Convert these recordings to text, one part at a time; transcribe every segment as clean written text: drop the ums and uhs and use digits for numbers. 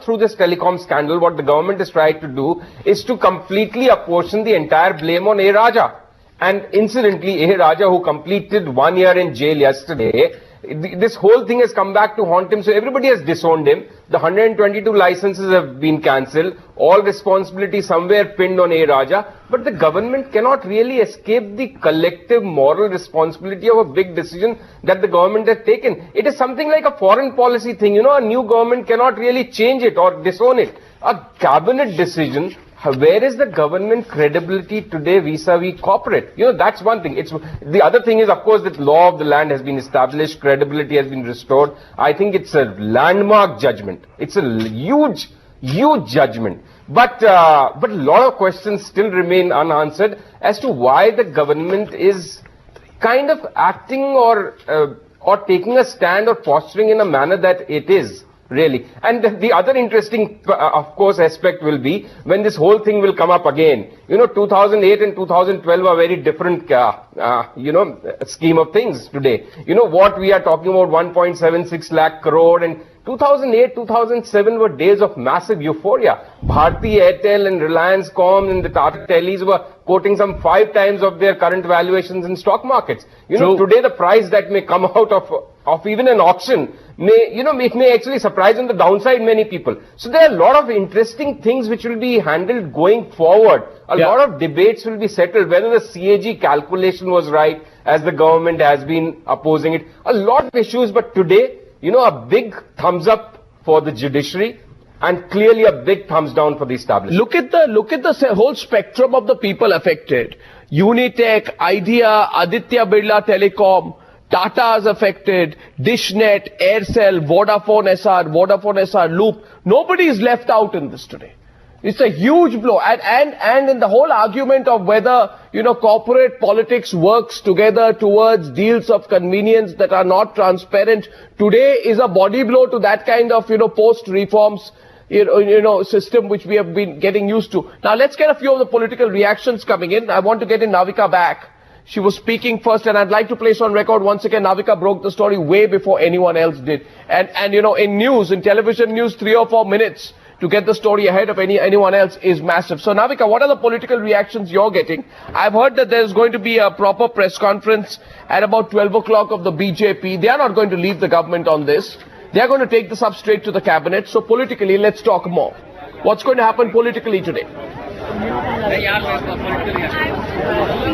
through this telecom scandal, what the government is trying to do is to completely apportion the entire blame on A. Raja. And incidentally, A. Raja, who completed 1 year in jail yesterday, this whole thing has come back to haunt him. So everybody has disowned him. The 122 licenses have been cancelled. All responsibility somewhere pinned on A. Raja. But the government cannot really escape the collective moral responsibility of a big decision that the government has taken. It is something like a foreign policy thing. You know, a new government cannot really change it or disown it. A cabinet decision. Where is the government credibility today vis-a-vis corporate? You know, that's one thing. The other thing is, of course, that law of the land has been established, credibility has been restored. I think it's a landmark judgment. It's a huge judgment. But a lot of questions still remain unanswered as to why the government is kind of acting or taking a stand or posturing in a manner that it is. Really. And the other interesting, of course, aspect will be when this whole thing will come up again. You know, 2008 and 2012 are very different, scheme of things today. You know, what we are talking about, 1.76 lakh crore, and 2008, 2007 were days of massive euphoria. Bharti Airtel and Reliance Com and the Tata Teles were quoting some 5 times of their current valuations in stock markets. You know, today the price that may come out of even an auction it may actually surprise on the downside many people. So there are a lot of interesting things which will be handled going forward. A lot of debates will be settled whether the CAG calculation was right as the government has been opposing it. A lot of issues, but today, you know, a big thumbs up for the judiciary and clearly a big thumbs down for the establishment. Look at the whole spectrum of the people affected. Unitech, Idea, Aditya Birla Telecom, Tata is affected, Dishnet, Aircel, Vodafone SR, Loop. Nobody is left out in this today. It's a huge blow. And in the whole argument of whether, you know, corporate politics works together towards deals of convenience that are not transparent, today is a body blow to that kind of, you know, post-reforms, system which we have been getting used to. Now let's get a few of the political reactions coming in. I want to get in Navika back. She was speaking first, and I'd like to place on record once again, Navika broke the story way before anyone else did. And you know, in television news, 3 or 4 minutes to get the story ahead of anyone else is massive. So Navika, what are the political reactions you're getting? I've heard that there's going to be a proper press conference at about 12 o'clock of the BJP. They are not going to leave the government on this. They are going to take this up straight to the cabinet. So politically, let's talk more. What's going to happen politically today?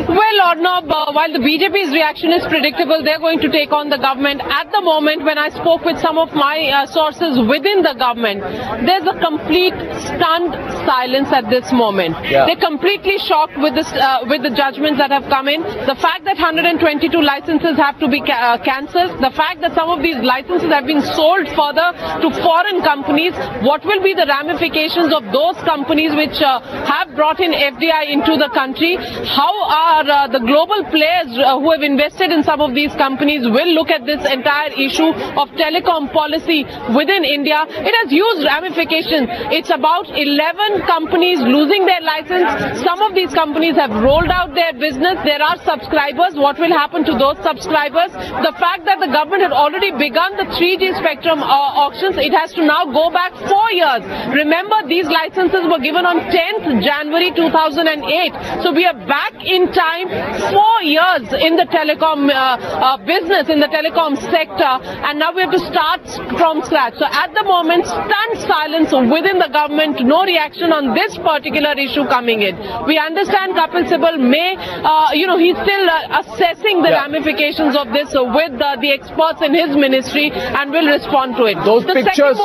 Well, Arnab, while the BJP's reaction is predictable, they're going to take on the government. At the moment, when I spoke with some of my sources within the government, there's a complete stunned silence at this moment. They're completely shocked with the judgments that have come in. The fact that 122 licenses have to be cancelled, the fact that some of these licenses have been sold further to foreign companies, what will be the ramifications of those companies which have brought in FDI into the country? How are the global players who have invested in some of these companies will look at this entire issue of telecom policy within India? It has huge ramifications. It's about 11 companies losing their license. Some of these companies have rolled out their business. There are subscribers. What will happen to those subscribers? The fact that the government had already begun the 3G spectrum auctions, it has to now go back 4 years. Remember, these licenses were given on 10th January 2008. So we are back in time 4 years in the telecom business, in the telecom sector, and now we have to start from scratch. So at the moment, stunned silence within the government, no reaction on this particular issue coming in. We understand Kapil Sibal may, he's still assessing the ramifications of this with the experts in his ministry and will respond to it. Those pictures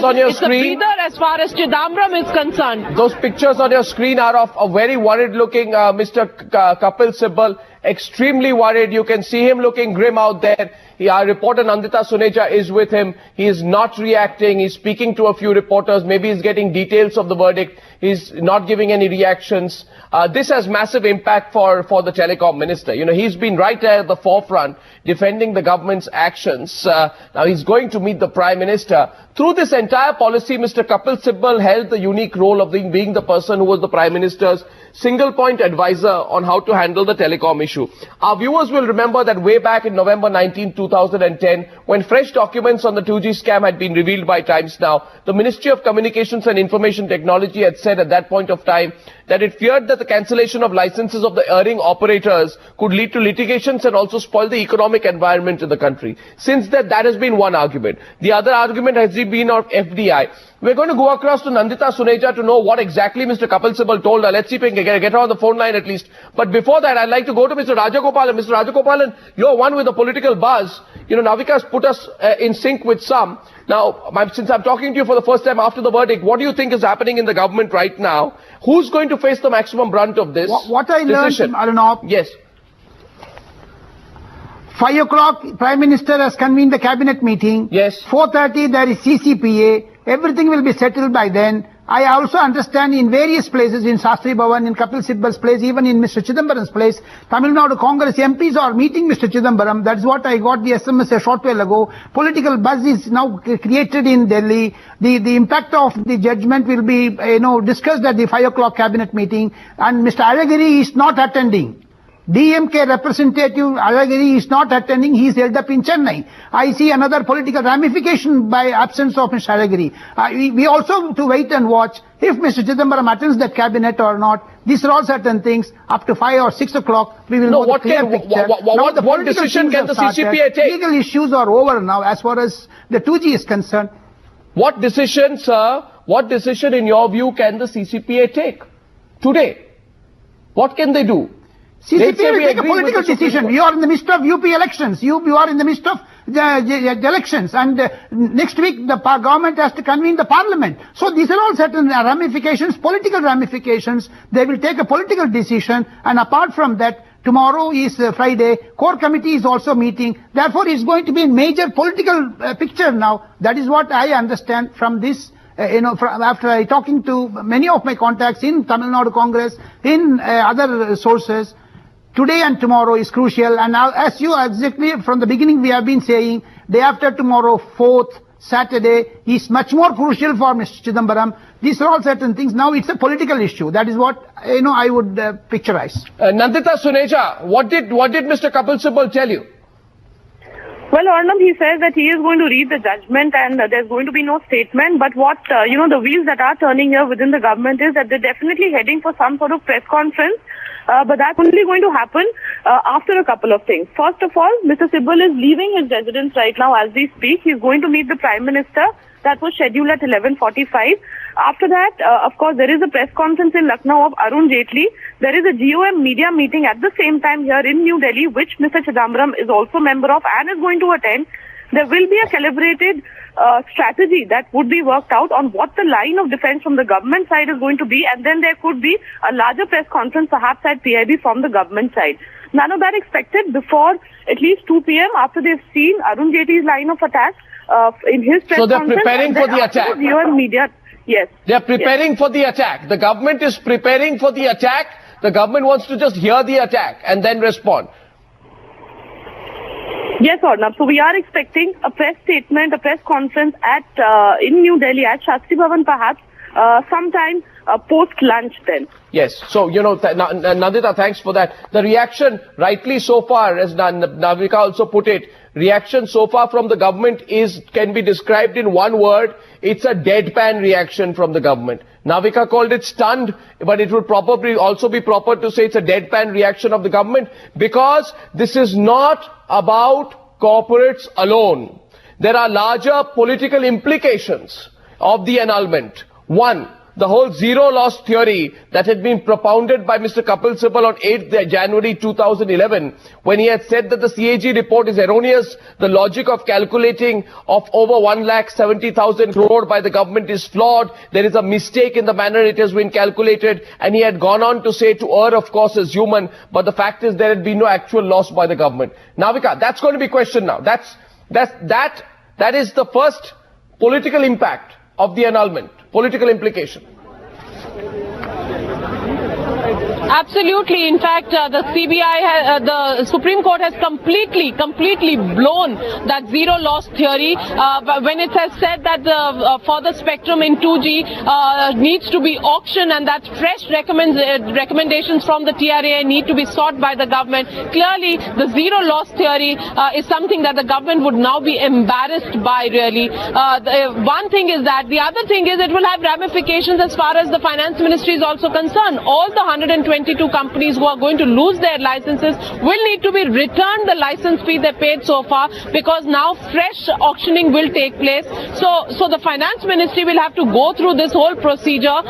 on your screen, as far as Chidambaram is concerned. Those pictures on your screen are of a very worried looking Mr. Kapil Sibal, extremely worried. You can see him looking grim out there. Our reporter Nandita Suneja is with him. He is not reacting. He's speaking to a few reporters. Maybe he's getting details of the verdict. He's not giving any reactions. This has massive impact for the telecom minister. You know, he's been right there at the forefront defending the government's actions. Now he's going to meet the Prime Minister. Through this entire policy, Mr. Kapil Sibal held the unique role of being the person who was the Prime Minister's single point advisor on how to handle the telecom issue. Our viewers will remember that way back in November 19, 2000, 2010, when fresh documents on the 2G scam had been revealed by Times Now, the Ministry of Communications and Information Technology had said at that point of time that it feared that the cancellation of licenses of the erring operators could lead to litigations and also spoil the economic environment in the country. Since then, that has been one argument. The other argument has been of FDI. We're going to go across to Nandita Suneja to know what exactly Mr. Kapil Sibal told her. Let's see if we can get her on the phone line at least. But before that, I'd like to go to Mr. Rajagopalan. Mr. Rajagopalan, you're one with a political buzz. You know, Navika has put us in sync with some. Now, since I'm talking to you for the first time after the verdict, what do you think is happening in the government right now? Who's going to face the maximum brunt of this What I learned decision? from Arnab, Yes. 5 o'clock, Prime Minister has convened the cabinet meeting. Yes. 4:30, there is CCPA. Everything will be settled by then. I also understand in various places, in Shastri Bhavan, in Kapil Sibal's place, even in Mr. Chidambaram's place, Tamil Nadu Congress MPs are meeting Mr. Chidambaram. That's what I got the SMS a short while ago. Political buzz is now created in Delhi. The impact of the judgment will be, discussed at the 5 o'clock cabinet meeting. And Mr. Alagiri is not attending. DMK representative Alagiri is not attending. He is held up in Chennai. I see another political ramification by absence of Mr. Alagiri. We also have to wait and watch if Mr. Chidambaram attends that cabinet or not. These are all certain things. Up to 5 or 6 o'clock, we will know the clear picture. What decision can the CCPA take? Legal issues are over now as far as the 2G is concerned. What decision, sir, what decision in your view can the CCPA take today? What can they do? CCPA will take a political decision. You are in the midst of UP elections. You are in the midst of the elections. And next week, the government has to convene the parliament. So these are all certain ramifications, political ramifications. They will take a political decision. And apart from that, tomorrow is Friday. Core committee is also meeting. Therefore, it's going to be a major political picture now. That is what I understand from this. After talking to many of my contacts in Tamil Nadu Congress, in other sources, today and tomorrow is crucial. And now, as you exactly from the beginning we have been saying, day after tomorrow, 4th, Saturday, is much more crucial for Mr. Chidambaram. These are all certain things. Now it's a political issue. That is what, I would picturize. Nandita Suneja, what did Mr. Kapil Sibal tell you? Well, Arnab, he says that he is going to read the judgment and there's going to be no statement. But what, the wheels that are turning here within the government is that they're definitely heading for some sort of press conference. But that's only going to happen after a couple of things. First of all, Mr. Sibal is leaving his residence right now as we speak. He's going to meet the Prime Minister. That was scheduled at 11:45. After that, of course, there is a press conference in Lucknow of Arun Jaitley. There is a GOM media meeting at the same time here in New Delhi, which Mr. Chidambaram is also a member of and is going to attend. There will be a calibrated strategy that would be worked out on what the line of defense from the government side is going to be, and then there could be a larger press conference perhaps at PIB from the government side. None of that expected before at least 2 p.m. after they've seen Arun Jaitley's line of attack in his press conference. So they're preparing for the attack. Media, yes. They're preparing for the attack. The government is preparing for the attack. The government wants to just hear the attack and then respond. Yes, Arnab. So we are expecting a press statement, a press conference at in New Delhi at Shastri Bhavan perhaps sometime post-lunch then. Yes. So, Nandita, thanks for that. The reaction, rightly so far, as Navika also put it, reaction so far from the government can be described in one word. It's a deadpan reaction from the government. Navika called it stunned, but it would probably also be proper to say it's a deadpan reaction of the government, because this is not about corporates alone. There are larger political implications of the annulment. One, the whole zero loss theory that had been propounded by Mr. Kapil Sibal on 8th January 2011, when he had said that the CAG report is erroneous, the logic of calculating of over 1,70,000 crore by the government is flawed, there is a mistake in the manner it has been calculated, and he had gone on to say to err, of course, is human, but the fact is there had been no actual loss by the government. Navika, that's going to be questioned now. That is the first political impact of the annulment, political implication. Absolutely. In fact, the CBI, the Supreme Court has completely blown that zero loss theory when it has said that the further spectrum in 2G needs to be auctioned and that fresh recommendations from the TRAI need to be sought by the government. Clearly, the zero loss theory is something that the government would now be embarrassed by, really. One thing is that. The other thing is it will have ramifications as far as the finance ministry is also concerned. All the 122 companies who are going to lose their licenses will need to be returned the license fee they paid so far, because now fresh auctioning will take place. So the finance ministry will have to go through this whole procedure.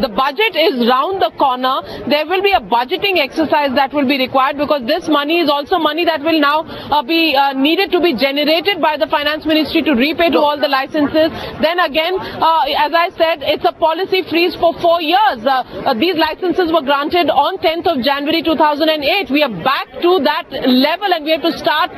The budget is round the corner. There will be a budgeting exercise that will be required, because this money is also money that will now be needed to be generated by the finance ministry to repay to all the licenses. Then again, as I said, it's a policy freeze for 4 years. These licenses were granted on 10th of January 2008. We are back to that level and we have to start,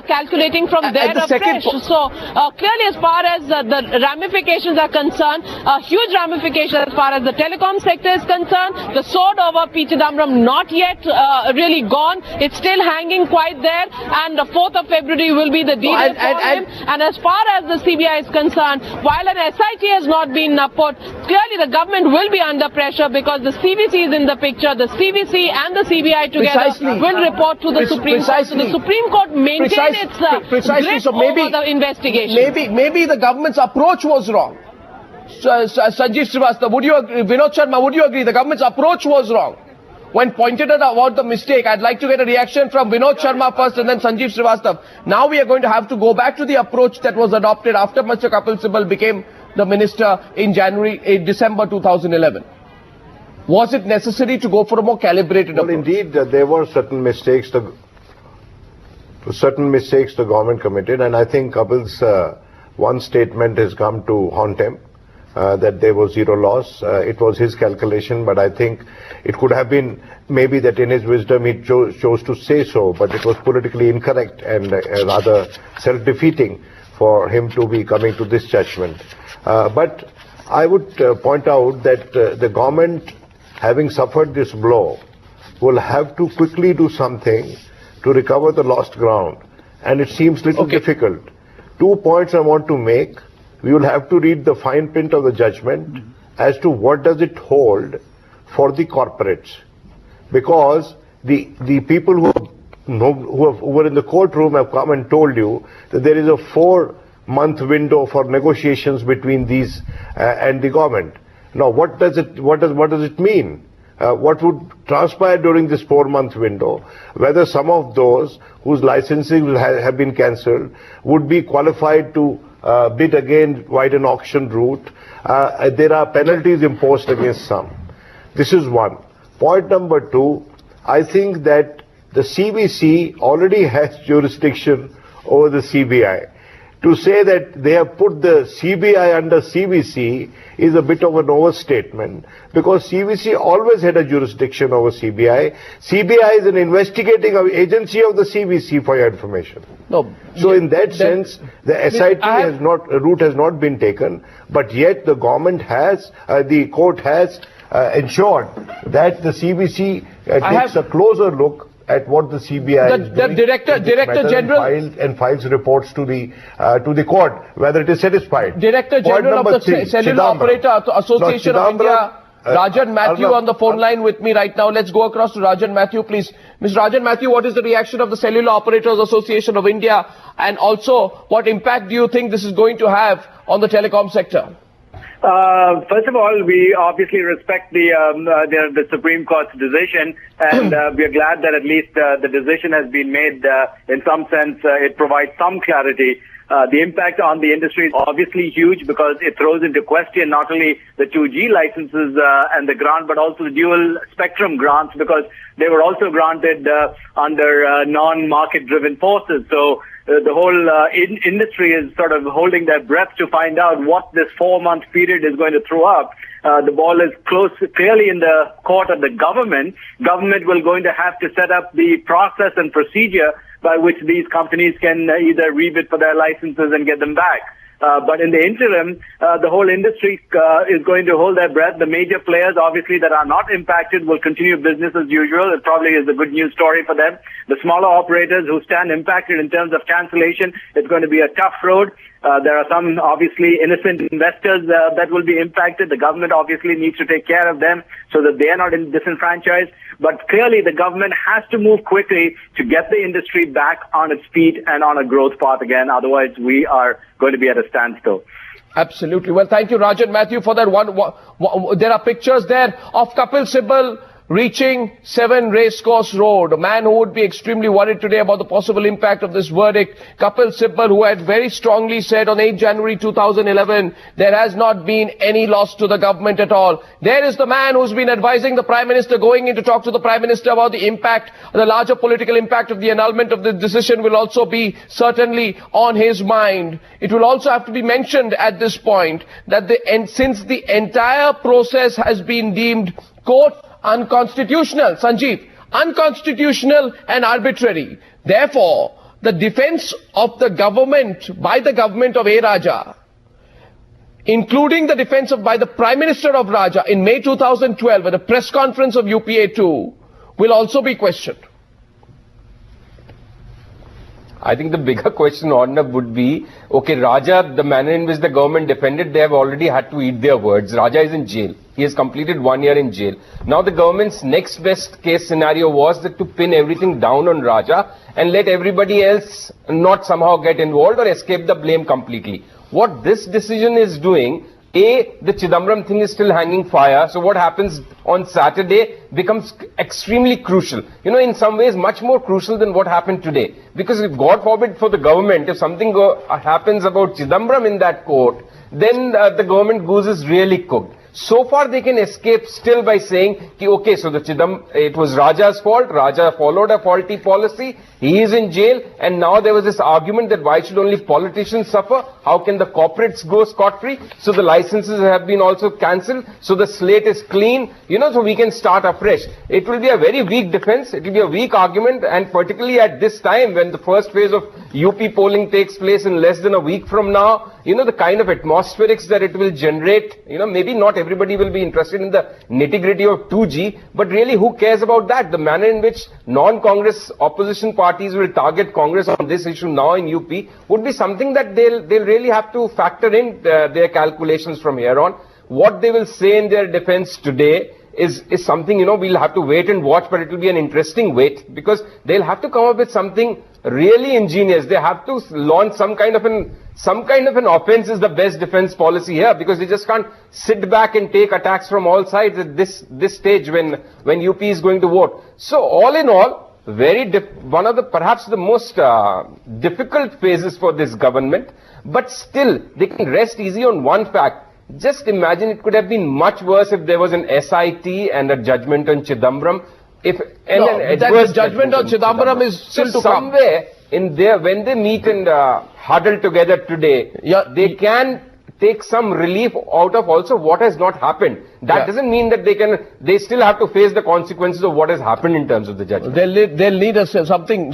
calculating from there afresh. So clearly, as far as the ramifications are concerned, huge ramifications as far as the telecom sector is concerned. The sword over P. Chidambaram not yet really gone. It's still hanging quite there, and the 4th of February will be the D-Day for him. And as far as the CBI is concerned, while an SIT has not been put, clearly the government will be under pressure, because the CVC is in the picture. The CVC and the CBI together will report to the Supreme Court. So the Supreme Court maintain its grip over the investigation. Maybe the government's approach was wrong. Sanjeev Srivastava, would you agree? Vinod Sharma, would you agree? The government's approach was wrong. When pointed out about the mistake, I'd like to get a reaction from Vinod Sharma first and then Sanjeev Srivastava. Now we are going to have to go back to the approach that was adopted after Mr. Kapil Sibal became the minister in December 2011. Was it necessary to go for a more calibrated approach? Well, indeed, there were certain mistakes the government committed, and I think Kapil's one statement has come to haunt him, that there was zero loss. It was his calculation, but I think it could have been maybe that in his wisdom he chose to say so, but it was politically incorrect and rather self-defeating for him to be coming to this judgment. But I would point out that the government, having suffered this blow, will have to quickly do something to recover the lost ground, and it seems little difficult. 2 points I want to make. We will have to read the fine print of the judgment as to what does it hold for the corporates, because the people who were in the courtroom have come and told you that there is a 4-month window for negotiations between these and the government. Now, what does it mean? What would transpire during this 4-month window? Whether some of those whose licensing have been cancelled would be qualified to bid again via an auction route. There are penalties imposed against some. This is one. Point number 2, I think that the CVC already has jurisdiction over the CBI. To say that they have put the CBI under CVC is a bit of an overstatement, because CVC always had a jurisdiction over CBI. CBI is an investigating agency of the CVC, for your information. No. So in that sense, the SIT route has not been taken, but yet the government has, the court has ensured that the CVC takes a closer look at what the CBI is doing. Director General and files reports to the court, whether it is satisfied. Director General of the Cellular Operator Association of India, Rajan Matthew on the phone line with me right now. Let's go across to Rajan Matthew, please. Mr. Rajan Matthew, what is the reaction of the Cellular Operators Association of India, and also what impact do you think this is going to have on the telecom sector? First of all, we obviously respect the Supreme Court's decision, and we are glad that at least the decision has been made. In some sense, it provides some clarity. The impact on the industry is obviously huge, because it throws into question not only the 2G licenses and the grant, but also the dual spectrum grants, because they were also granted under non-market driven forces. So the whole industry is sort of holding their breath to find out what this 4-month period is going to throw up. The ball is clearly in the court of the government. Government will going to have to set up the process and procedure by which these companies can either rebid for their licenses and get them back. But in the interim, the whole industry is going to hold their breath. The major players, obviously, that are not impacted will continue business as usual. It probably is a good news story for them. The smaller operators who stand impacted in terms of cancellation, it's going to be a tough road. There are some, obviously, innocent investors that will be impacted. The government obviously needs to take care of them so that they are not disenfranchised. But clearly, the government has to move quickly to get the industry back on its feet and on a growth path again. Otherwise, we are going to be at a standstill. Absolutely. Well, thank you, Rajan Matthew, for that there are pictures there of Kapil Sibal reaching 7 Racecourse Road, a man who would be extremely worried today about the possible impact of this verdict. Kapil Sibal, who had very strongly said on 8 January 2011, there has not been any loss to the government at all. There is the man who's been advising the Prime Minister, going in to talk to the Prime Minister about the impact, the larger political impact of the annulment of the decision will also be certainly on his mind. It will also have to be mentioned at this point that since the entire process has been deemed, quote, unconstitutional, Sanjeev, unconstitutional and arbitrary. Therefore, the defense of the government, by the government of A. Raja, including the defense by the Prime Minister of Raja in May 2012 at a press conference of UPA2, will also be questioned. I think the bigger question, Arnab, would be, okay, Raja, the manner in which the government defended, they have already had to eat their words. Raja is in jail. He has completed 1 year in jail. Now the government's next best case scenario was that to pin everything down on Raja and let everybody else not somehow get involved or escape the blame completely. What this decision is doing, A, the Chidambaram thing is still hanging fire. So what happens on Saturday becomes extremely crucial. You know, in some ways much more crucial than what happened today. Because if God forbid for the government, if something happens about Chidambaram in that court, then the government goose is really cooked. So far they can escape still by saying, okay, so it was Raja's fault, Raja followed a faulty policy, he is in jail, and now there was this argument that why should only politicians suffer, how can the corporates go scot-free, so the licenses have been also cancelled, so the slate is clean, you know, so we can start afresh. It will be a very weak defense, it will be a weak argument, and particularly at this time when the first phase of UP polling takes place in less than a week from now, you know, the kind of atmospherics that it will generate, you know, maybe not everybody will be interested in the nitty-gritty of 2G, but really who cares about that? The manner in which non-Congress opposition parties will target Congress on this issue now in UP would be something that they'll really have to factor in their calculations from here on. What they will say in their defense today is something, you know, we'll have to wait and watch, but it will be an interesting wait because they'll have to come up with something really ingenious. They have to launch some kind of an offense is the best defense policy here because they just can't sit back and take attacks from all sides at this stage when UP is going to vote. So all in all, one of the perhaps the most difficult phases for this government, but still they can rest easy on one fact. Just imagine it could have been much worse if there was an SIT and a judgment on Chidambaram. The judgment on Chidambaram is still to come. Somewhere in there, when they meet and huddle together today, they can take some relief out of also what has not happened. That doesn't mean that they still have to face the consequences of what has happened in terms of the judgment. They'll need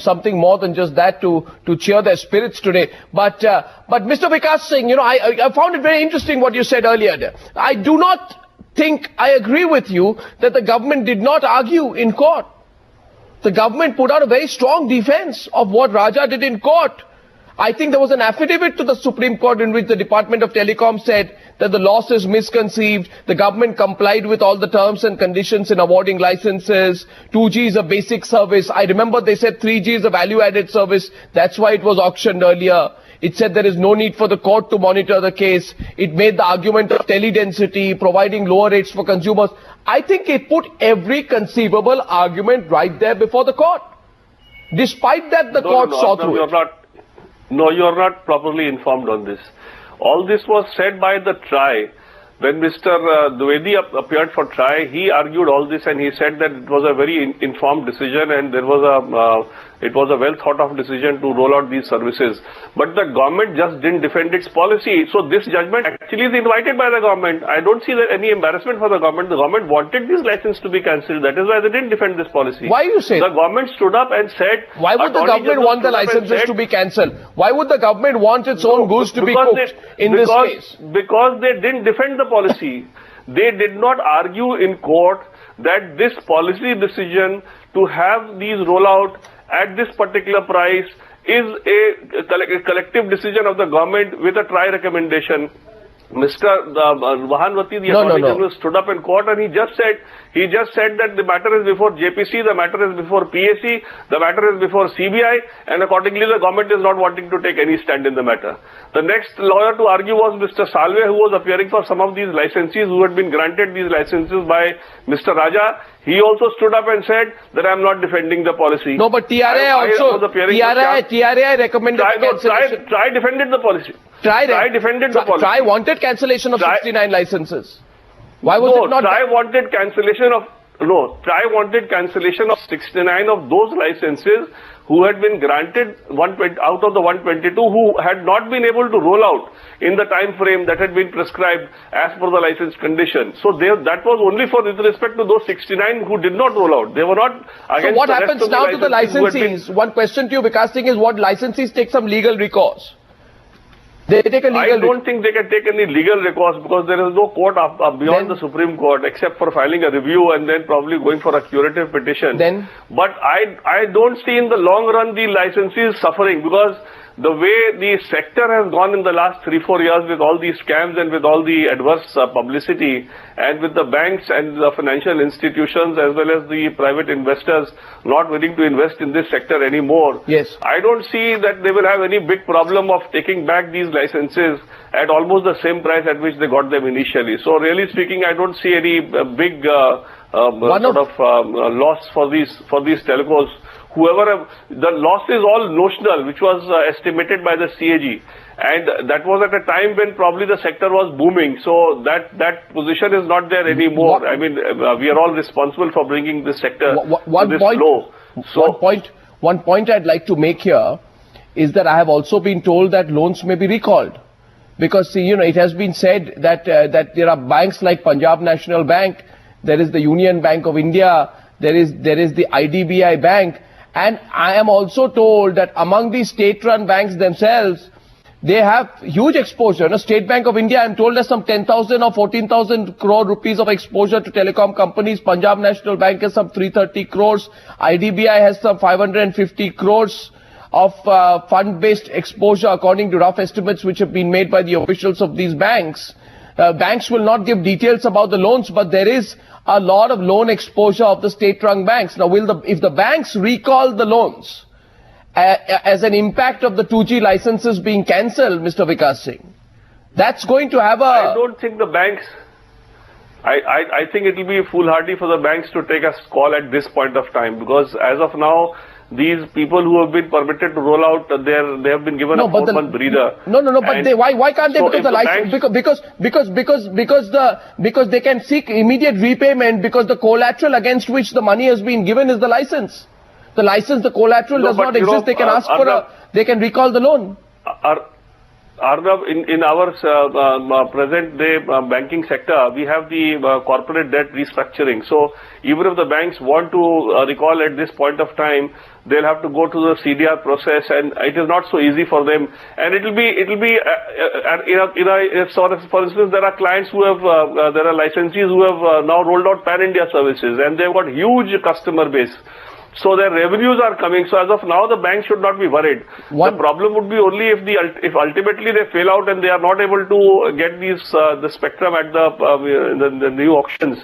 something more than just that to cheer their spirits today. But Mr. Vikas Singh, you know, I found it very interesting what you said earlier. I do not think I agree with you that the government did not argue in court. The government put out a very strong defense of what Raja did in court. I think there was an affidavit to the Supreme Court in which the Department of Telecom said that the loss is misconceived, the government complied with all the terms and conditions in awarding licenses, 2G is a basic service. I remember they said 3G is a value-added service, that's why it was auctioned earlier. It said there is no need for the court to monitor the case. It made the argument of tele-density, providing lower rates for consumers. I think it put every conceivable argument right there before the court. Despite that, the court saw through it. No, you are not properly informed on this. All this was said by the TRAI. When Mr. Dwivedi appeared for TRAI, he argued all this and he said that it was a very informed decision and there was It was a well thought of decision to roll out these services. But the government just didn't defend its policy. So this judgment actually is invited by the government. I don't see any embarrassment for the government. The government wanted these licenses to be cancelled. That is why they didn't defend this policy. Why you say? The government stood up and said... Why would the government want the licenses to be cancelled? Why would the government want its own goose to be cooked in this case? Because they didn't defend the policy. They did not argue in court that this policy decision to have these roll out at this particular price is a collective decision of the government with a try recommendation. Mr. Vahanvati, the Attorney General, stood up in court and he just said that the matter is before JPC, the matter is before PAC, the matter is before CBI, and accordingly the government is not wanting to take any stand in the matter. The next lawyer to argue was Mr. Salve, who was appearing for some of these licensees who had been granted these licenses by Mr. Raja. He also stood up and said that I am not defending the policy. No, but TRI recommended cancellation. TRI defended the policy. TRI defended the policy. TRI wanted cancellation of 69 licenses. Why was it not? TRI wanted cancellation of 69 of those licenses who had been granted 120 out of the 122 who had not been able to roll out in the time frame that had been prescribed as per the license condition. So that was only for with respect to those 69 who did not roll out. They were not against. So what happens now to the licensees? One question to you, Vikas Singh, is what licensees take some legal recourse? They take a legal. I don't think they can take any legal recourse because there is no court beyond the Supreme Court except for filing a review and then probably going for a curative petition. But I don't see in the long run the licensees suffering because the way the sector has gone in the last 3-4 years with all these scams and with all the adverse publicity and with the banks and the financial institutions as well as the private investors not willing to invest in this sector anymore. Yes. I don't see that they will have any big problem of taking back these licenses at almost the same price at which they got them initially. So really speaking, I don't see any big loss for these telcos. The loss is all notional, which was estimated by the CAG. And that was at a time when probably the sector was booming. So that position is not there anymore. I mean, we are all responsible for bringing this sector to this low. So one point I'd like to make here is that I have also been told that loans may be recalled. Because, see, it has been said that there are banks like Punjab National Bank, there is the Union Bank of India, there is the IDBI Bank. And I am also told that among the state-run banks themselves, they have huge exposure. State Bank of India, I'm told, has some 10,000 or 14,000 crore rupees of exposure to telecom companies. Punjab National Bank has some 330 crores. IDBI has some 550 crores of fund-based exposure according to rough estimates which have been made by the officials of these banks. Banks will not give details about the loans, but there is a lot of loan exposure of the state-run banks. Now, if the banks recall the loans as an impact of the 2G licenses being cancelled, Mr. Vikas Singh, that's going to have a... I don't think the banks... I think it will be foolhardy for the banks to take a call at this point of time because as of now, these people who have been permitted to roll out, they have been given a 4-month breather. But why can't they? Because the license, because they can seek immediate repayment because the collateral against which the money has been given is the license. The collateral does not exist. They can ask for they can recall the loan. Arnav, in our present day banking sector, we have the corporate debt restructuring. So even if the banks want to recall at this point of time, they'll have to go to the CDR process, and it is not so easy for them. And for instance, there are clients who have, there are licensees who have now rolled out pan-India services, and they've got huge customer base. So their revenues are coming. So as of now, the bank should not be worried. The problem would be only if ultimately they fail out and they are not able to get the spectrum at the new auctions.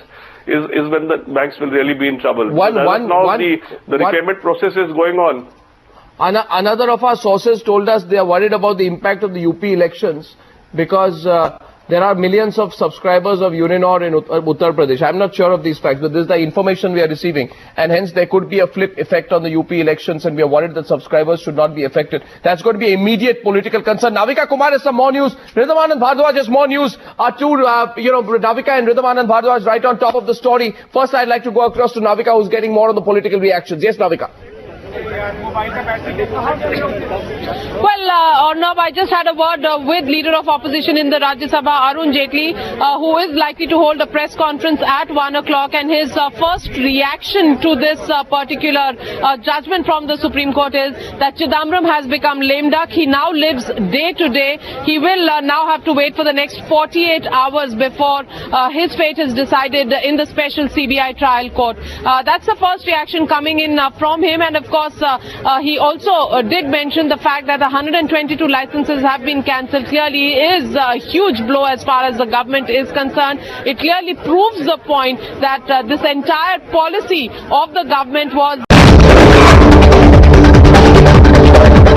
Is when the banks will really be in trouble. The repayment process is going on. Another of our sources told us they are worried about the impact of the UP elections because there are millions of subscribers of Uninor in Uttar Pradesh. I'm not sure of these facts, but this is the information we are receiving. And hence there could be a flip effect on the UP elections, and we are worried that subscribers should not be affected. That's going to be immediate political concern. Navika Kumar has some more news. Rhythm Anand Bhardwaj has more news. Our two, Navika and Rhythm Anand Bhardwaj right on top of the story. First, I'd like to go across to Navika, who's getting more on the political reactions. Yes, Navika. Well, Arnab, I just had a word with Leader of Opposition in the Rajya Sabha, Arun Jaitley, who is likely to hold a press conference at 1 o'clock, and his first reaction to this particular judgment from the Supreme Court is that Chidambaram has become lame duck. He now lives day to day. He will now have to wait for the next 48 hours before his fate is decided in the special CBI trial court. That's the first reaction coming in from him, and of course he also did mention the fact that 122 licenses have been cancelled. Clearly is a huge blow as far as the government is concerned. It clearly proves the point that this entire policy of the government was